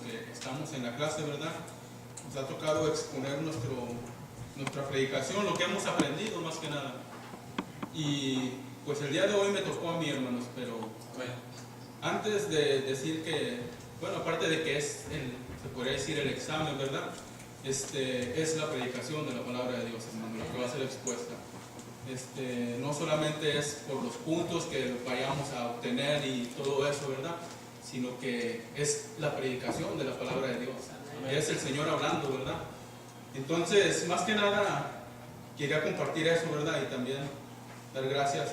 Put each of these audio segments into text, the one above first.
que estamos en la clase, ¿verdad? Nos ha tocado exponer nuestra predicación, lo que hemos aprendido más que nada. Y pues el día de hoy me tocó a mí, hermanos, pero antes de decir que, bueno, aparte de que es, se podría decir el examen, ¿verdad? Es la predicación de la palabra de Dios, hermano, lo que va a ser expuesta. No solamente es por los puntos que vayamos a obtener y todo eso, ¿verdad? Sino que es la predicación de la palabra de Dios. Es el Señor hablando, ¿verdad? Entonces, más que nada, quería compartir eso, ¿verdad? Y también dar gracias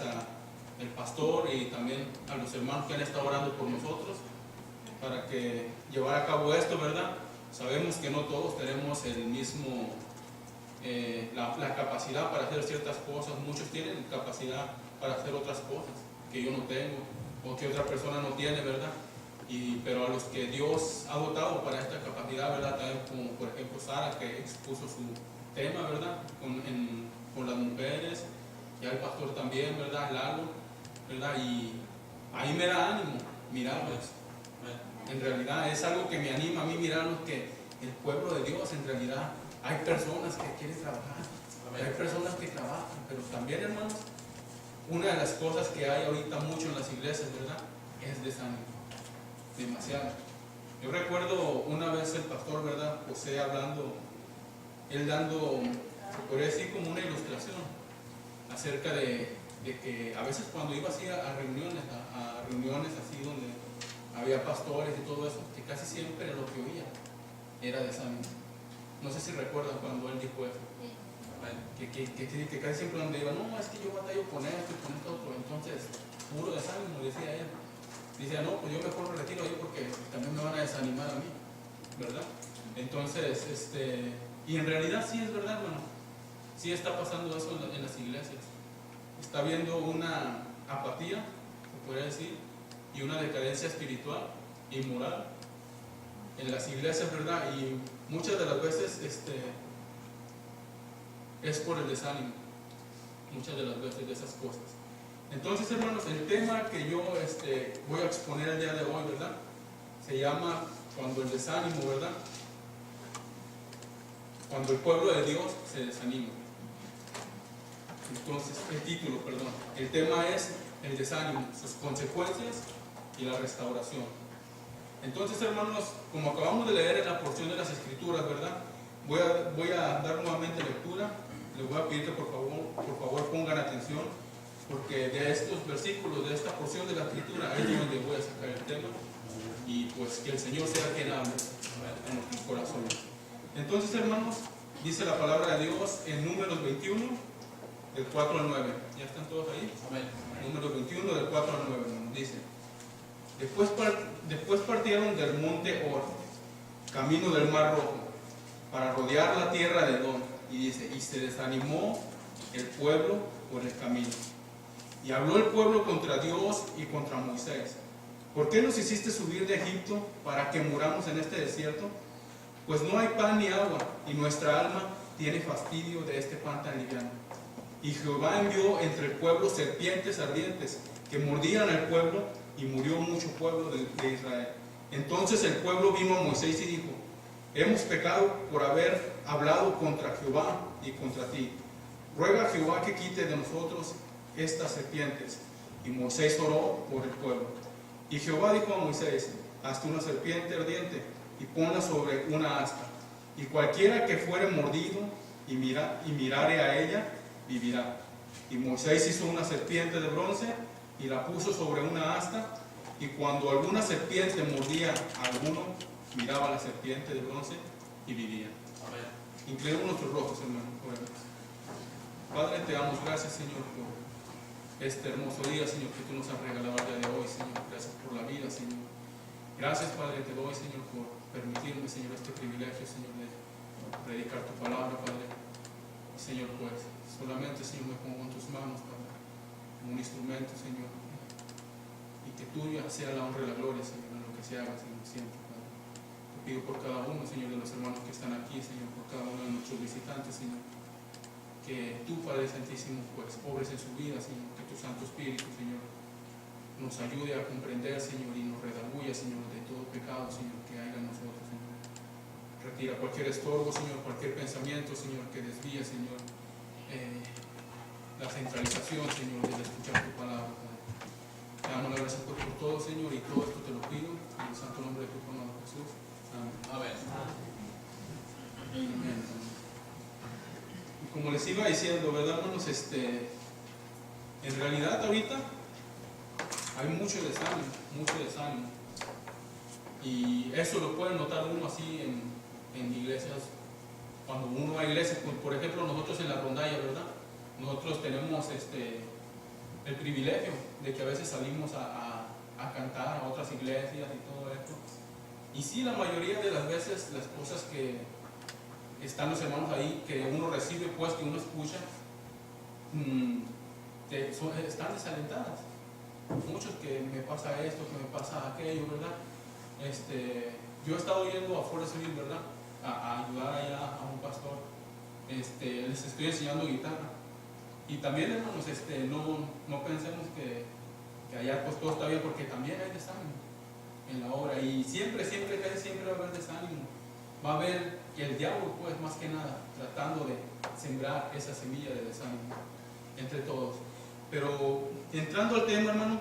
al pastor y también a los hermanos que han estado orando por nosotros para que llevar a cabo esto, ¿verdad? Sabemos que no todos tenemos el mismo, la capacidad para hacer ciertas cosas. Muchos tienen capacidad para hacer otras cosas que yo no tengo o que otra persona no tiene, ¿verdad? Pero a los que Dios ha dotado para esta capacidad, ¿verdad? También como por ejemplo Sara, que expuso su tema, ¿verdad? Con las mujeres, y al pastor también, ¿verdad? Lalo, ¿verdad? Y ahí me da ánimo mirarlos. En realidad es algo que me anima a mí mirarlos, que el pueblo de Dios, en realidad hay personas que quieren trabajar, hay personas que trabajan, pero también, hermanos, una de las cosas que hay ahorita mucho en las iglesias, ¿verdad? Es desánimo. Demasiado. Yo recuerdo una vez el pastor, ¿verdad? José hablando, él dando, se podría decir como una ilustración acerca de que a veces cuando iba así a reuniones así donde había pastores y todo eso, que casi siempre lo que oía era desánimo. No sé si recuerdan cuando él dijo eso. Que casi siempre donde iba, no, es que yo batallo con esto y con esto otro, entonces puro desánimo, decía él. Dice, no, pues yo mejor me retiro ahí porque también me van a desanimar a mí, ¿verdad? Entonces, y en realidad sí es verdad, hermano. Sí está pasando eso en las iglesias. Está habiendo una apatía, se podría decir, y una decadencia espiritual y moral en las iglesias, ¿verdad? Y muchas de las veces es por el desánimo, muchas de las veces de esas cosas. Entonces, hermanos, el tema que yo voy a exponer el día de hoy, ¿verdad? Se llama cuando el desánimo, ¿verdad? Cuando el pueblo de Dios se desanima. Entonces, el tema es el desánimo, sus consecuencias y la restauración. Entonces, hermanos, como acabamos de leer en la porción de las Escrituras, ¿verdad? Voy a dar nuevamente lectura. Les voy a pedir que por favor pongan atención, porque de estos versículos, de esta porción de la Escritura, es donde voy a sacar el tema, y pues que el Señor sea quien hable en nuestros corazones. Entonces, hermanos, dice la palabra de Dios en Números 21, del 4 al 9. ¿Ya están todos ahí? Amén. Números 21, del 4 al 9, dice: Después partieron del monte Or, camino del Mar Rojo, para rodear la tierra de Edom, y dice, y se desanimó el pueblo por el camino. Y habló el pueblo contra Dios y contra Moisés: ¿por qué nos hiciste subir de Egipto para que muramos en este desierto? Pues no hay pan ni agua, y nuestra alma tiene fastidio de este pan tan liviano. Y Jehová envió entre el pueblo serpientes ardientes que mordían al pueblo, y murió mucho pueblo de Israel. Entonces el pueblo vino a Moisés y dijo: hemos pecado por haber hablado contra Jehová y contra ti. Ruega a Jehová que quite de nosotros estas serpientes. Y Moisés oró por el pueblo. Y Jehová dijo a Moisés: hazte una serpiente ardiente y ponla sobre una asta, y cualquiera que fuere mordido y mirare a ella, vivirá. Y Moisés hizo una serpiente de bronce y la puso sobre una asta, y cuando alguna serpiente mordía a alguno, miraba a la serpiente de bronce y vivía. Amén. Inclinemos nuestros rostros, hermanos. Padre, te damos gracias, Señor, por este hermoso día, Señor, que tú nos has regalado el día de hoy, Señor. Gracias por la vida, Señor. Gracias, Padre, te doy, Señor, por permitirme, Señor, este privilegio, Señor, de predicar tu palabra, Padre. Y, Señor, pues, solamente, Señor, me pongo en tus manos, Padre, como un instrumento, Señor, y que tuya sea la honra y la gloria, Señor, en lo que se haga, Señor, siempre, Padre. Te pido por cada uno, Señor, de los hermanos que están aquí, Señor, por cada uno de nuestros visitantes, Señor, que tú, Padre Santísimo, pues, obres en su vida, Señor, que tu Santo Espíritu, Señor, nos ayude a comprender, Señor, y nos redarguya, Señor, de todo pecado, Señor, que haya en nosotros. Retira cualquier estorbo, Señor, cualquier pensamiento, Señor, que desvíe, Señor, la centralización, Señor, del escuchar tu palabra, Padre. Te damos la gracia por todo, Señor, y todo esto te lo pido en el santo nombre de tu amado Jesús. Amén. Amén. Amén. Y como les iba diciendo, ¿verdad, hermanos? En realidad ahorita hay mucho desánimo, mucho desánimo. Y eso lo pueden notar uno así en iglesias. Cuando uno va a iglesias, por ejemplo, nosotros en la rondalla, ¿verdad? Nosotros tenemos el privilegio de que a veces salimos a cantar a otras iglesias y todo esto. Y sí, la mayoría de las veces las cosas que están los hermanos ahí, que uno recibe, pues que uno escucha, están desalentadas. Muchos que me pasa esto, que me pasa aquello, ¿verdad? Yo he estado yendo a Forestville, ¿verdad? A ayudar allá a un pastor. Les estoy enseñando guitarra. Y también, hermanos, no pensemos que allá pues todo está bien, porque también hay desánimo en la obra. Y siempre va a haber desánimo. Va a haber que el diablo, pues, más que nada, tratando de sembrar esa semilla de desánimo entre todos. Pero entrando al tema, hermano,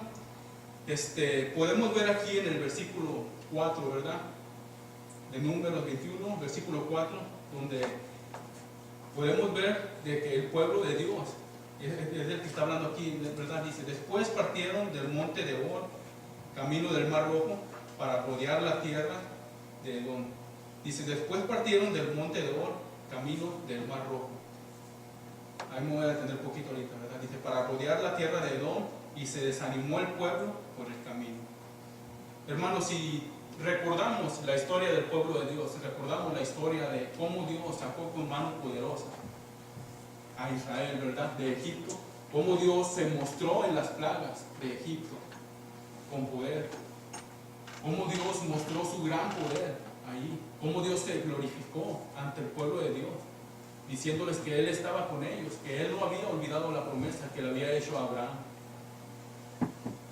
podemos ver aquí en el versículo 4, ¿verdad? De Números 21, versículo 4, donde podemos ver de que el pueblo de Dios es el que está hablando aquí, ¿verdad? Dice: después partieron del monte de Or, camino del Mar Rojo, para rodear la tierra de Edom. Dice: después partieron del monte de Or, camino del Mar Rojo. Ahí me voy a detener un poquito ahorita, ¿verdad? Dice: para rodear la tierra de Edom, y se desanimó el pueblo por el camino. Hermanos, si recordamos la historia del pueblo de Dios, si recordamos la historia de cómo Dios sacó con mano poderosa a Israel, ¿verdad?, de Egipto, cómo Dios se mostró en las plagas de Egipto con poder, cómo Dios mostró su gran poder ahí, cómo Dios se glorificó ante el pueblo de Dios, diciéndoles que Él estaba con ellos, que Él no había olvidado la promesa que le había hecho a Abraham.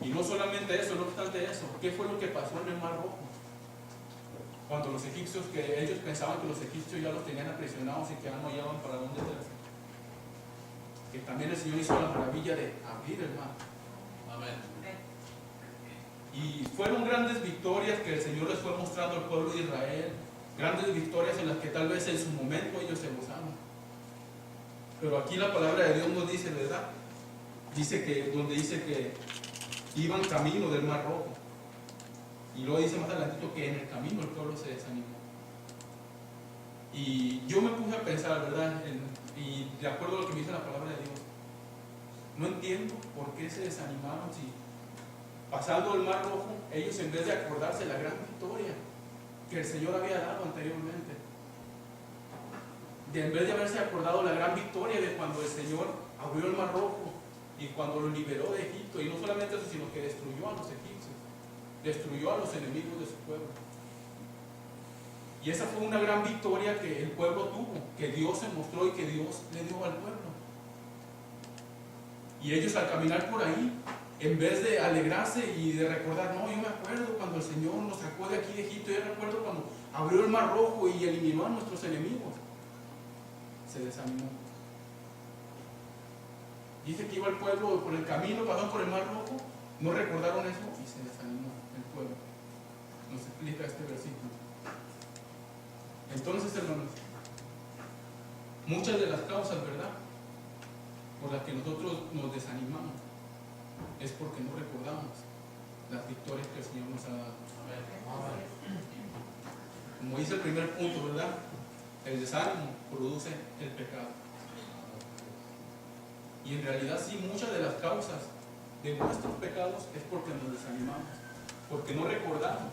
Y no solamente eso, no obstante eso, ¿qué fue lo que pasó en el Mar Rojo? Cuando los egipcios, que ellos pensaban que los egipcios ya los tenían aprisionados y que ya no hallaban para dónde irse, que también el Señor hizo la maravilla de abrir el mar. Amén. Y fueron grandes victorias que el Señor les fue mostrando al pueblo de Israel, grandes victorias en las que tal vez en su momento ellos se gozaban. Pero aquí la palabra de Dios nos dice, ¿verdad? Donde dice que iban camino del Mar Rojo. Y luego dice más adelantito que en el camino el pueblo se desanimó. Y yo me puse a pensar, ¿verdad? Y de acuerdo a lo que me dice la palabra de Dios, no entiendo por qué se desanimaron si pasando el Mar Rojo, ellos en vez de acordarse de la gran victoria que el Señor había dado anteriormente, en vez de haberse acordado la gran victoria de cuando el Señor abrió el Mar Rojo y cuando lo liberó de Egipto, y no solamente eso, sino que destruyó a los egipcios, destruyó a los enemigos de su pueblo. Y esa fue una gran victoria que el pueblo tuvo, que Dios se mostró y que Dios le dio al pueblo. Y ellos, al caminar por ahí, en vez de alegrarse y de recordar, no, yo me acuerdo cuando el Señor nos sacó de aquí de Egipto, yo recuerdo cuando abrió el Mar Rojo y eliminó a nuestros enemigos, se desanimó. Dice que iba el pueblo por el camino, pasaron por el Mar Rojo, no recordaron eso y se desanimó el pueblo. Nos explica este versículo. Entonces, hermanos, muchas de las causas, ¿verdad?, por las que nosotros nos desanimamos es porque no recordamos las victorias que el Señor nos ha dado. Como dice el primer punto, ¿verdad?, el desánimo produce el pecado. Y en realidad sí, muchas de las causas de nuestros pecados es porque nos desanimamos, porque no recordamos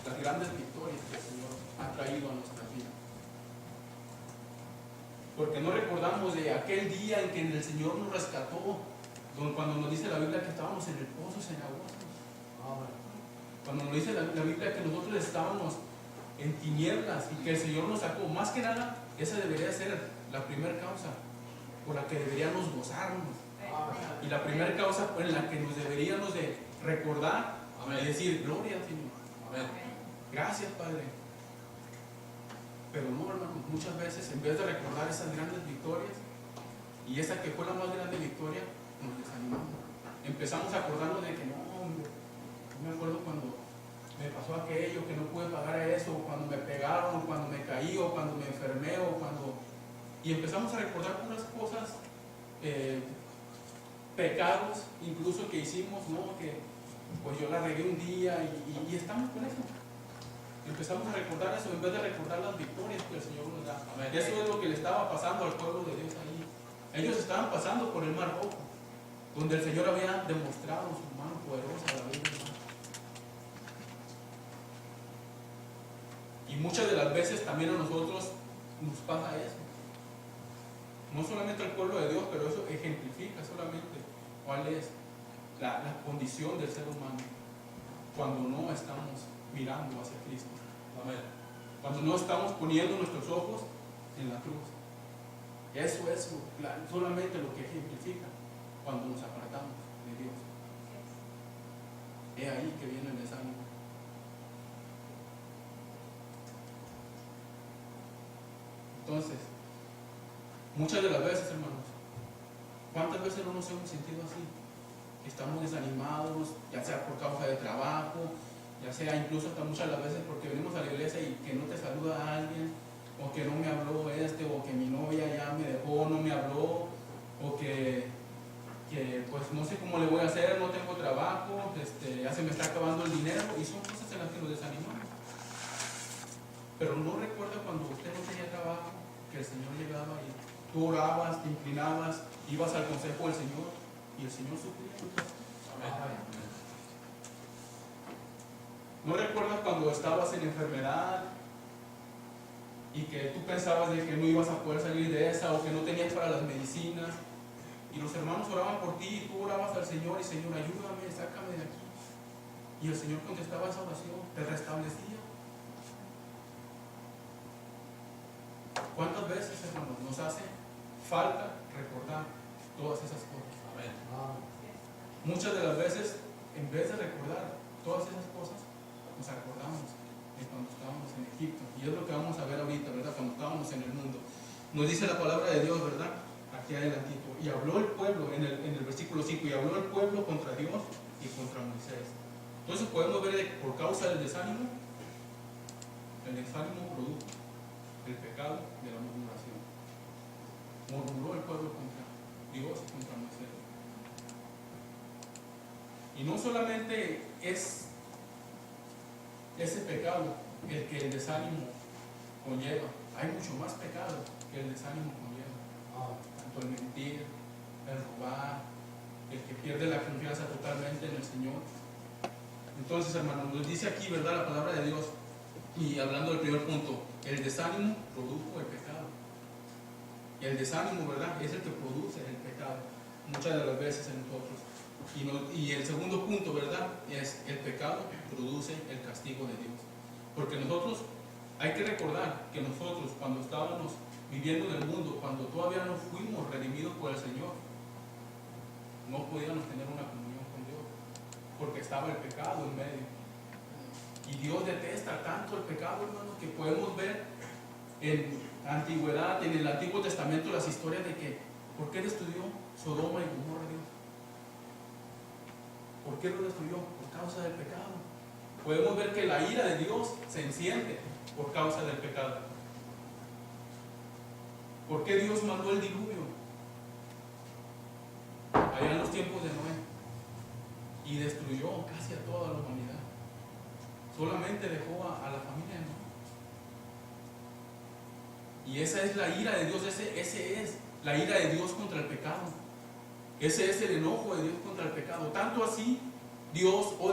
las grandes victorias que el Señor ha traído a nuestra vida, porque no recordamos de aquel día en que el Señor nos rescató, cuando nos dice la Biblia que estábamos en el pozo cenagoso, cuando nos dice la Biblia que nosotros estábamos en tinieblas y que el Señor nos sacó. Más que nada, esa debería ser la primera causa por la que deberíamos gozarnos, y la primera causa en la que nos deberíamos de recordar. Amén. Y decir: gloria al Señor. Amén. Gracias, Padre. Pero no, hermano, muchas veces en vez de recordar esas grandes victorias, y esa que fue la más grande victoria, nos desanimamos. Empezamos a acordarnos de que no, hombre, yo me acuerdo cuando me pasó aquello, que no pude pagar eso, o cuando me pegaron, o cuando me caí, o cuando me enfermé, o cuando... Y empezamos a recordar puras cosas, pecados, incluso que hicimos, ¿no? Que pues yo la regué un día y estamos con eso. Empezamos a recordar eso en vez de recordar las victorias que el Señor nos da. Eso es lo que le estaba pasando al pueblo de Dios ahí. Ellos estaban pasando por el Mar Rojo, donde el Señor había demostrado su mano poderosa a la vida del mar. Y muchas de las veces también a nosotros nos pasa eso. No solamente al pueblo de Dios, pero eso ejemplifica solamente cuál es la condición del ser humano cuando no estamos mirando hacia Cristo. Amén. Cuando no estamos poniendo nuestros ojos en la cruz. Eso es solamente lo que ejemplifica cuando nos apartamos de Dios. Es ahí que viene el desánimo. Entonces, muchas de las veces, hermanos, ¿cuántas veces no nos hemos sentido así? Que estamos desanimados, ya sea por causa de trabajo, ya sea incluso hasta muchas de las veces porque venimos a la iglesia y que no te saluda a alguien, o que no me habló o que mi novia ya me dejó, no me habló, o que pues no sé cómo le voy a hacer, no tengo trabajo, ya se me está acabando el dinero, y son cosas en las que nos desanimamos. Pero no recuerda cuando usted no tenía trabajo, que el Señor llegaba y tú orabas, te inclinabas, ibas al consejo del Señor y el Señor suplía. Amén. ¿No recuerdas cuando estabas en enfermedad y que tú pensabas de que no ibas a poder salir de esa, o que no tenías para las medicinas, y los hermanos oraban por ti y tú orabas al Señor y Señor, ayúdame, sácame de aquí? Y el Señor contestaba esa oración, te restablecía. ¿Cuántas veces, hermanos, nos hace falta recordar todas esas cosas? Amén. Muchas de las veces, en vez de recordar todas esas cosas, nos acordamos de cuando estábamos en Egipto. Y es lo que vamos a ver ahorita, ¿verdad? Cuando estábamos en el mundo. Nos dice la palabra de Dios, ¿verdad? Aquí adelantito. Y habló el pueblo, en el versículo 5, y habló el pueblo contra Dios y contra Moisés. Entonces podemos ver que por causa del desánimo, el desánimo produjo el pecado de la murmuración. Murmuró el pueblo contra Dios y contra Moisés. Y no solamente es ese pecado el que el desánimo conlleva, hay mucho más pecado que el desánimo conlleva. Tanto el mentir, el robar, el que pierde la confianza totalmente en el Señor. Entonces, hermanos, nos dice aquí, ¿verdad?, la palabra de Dios. Y hablando del primer punto, el desánimo produjo el pecado. Y el desánimo, ¿verdad?, es el que produce el pecado muchas de las veces en nosotros. Y el segundo punto, ¿verdad?, es el pecado produce el castigo de Dios. Porque nosotros, hay que recordar que nosotros, cuando estábamos viviendo en el mundo, cuando todavía no fuimos redimidos por el Señor, no podíamos tener una comunión con Dios, porque estaba el pecado en medio. Y Dios detesta tanto el pecado, hermanos, que podemos ver en la antigüedad, en el Antiguo Testamento, las historias de que, ¿por qué destruyó Sodoma y Gomorra Dios? ¿Por qué lo destruyó? Por causa del pecado. Podemos ver que la ira de Dios se enciende por causa del pecado. ¿Por qué Dios mandó el diluvio? Allá en los tiempos de Noé, y destruyó casi a toda la humanidad. Solamente dejó a la familia de Noé. Y esa es la ira de Dios, ese es la ira de Dios contra el pecado. Ese es el enojo de Dios contra el pecado. Tanto así, Dios odia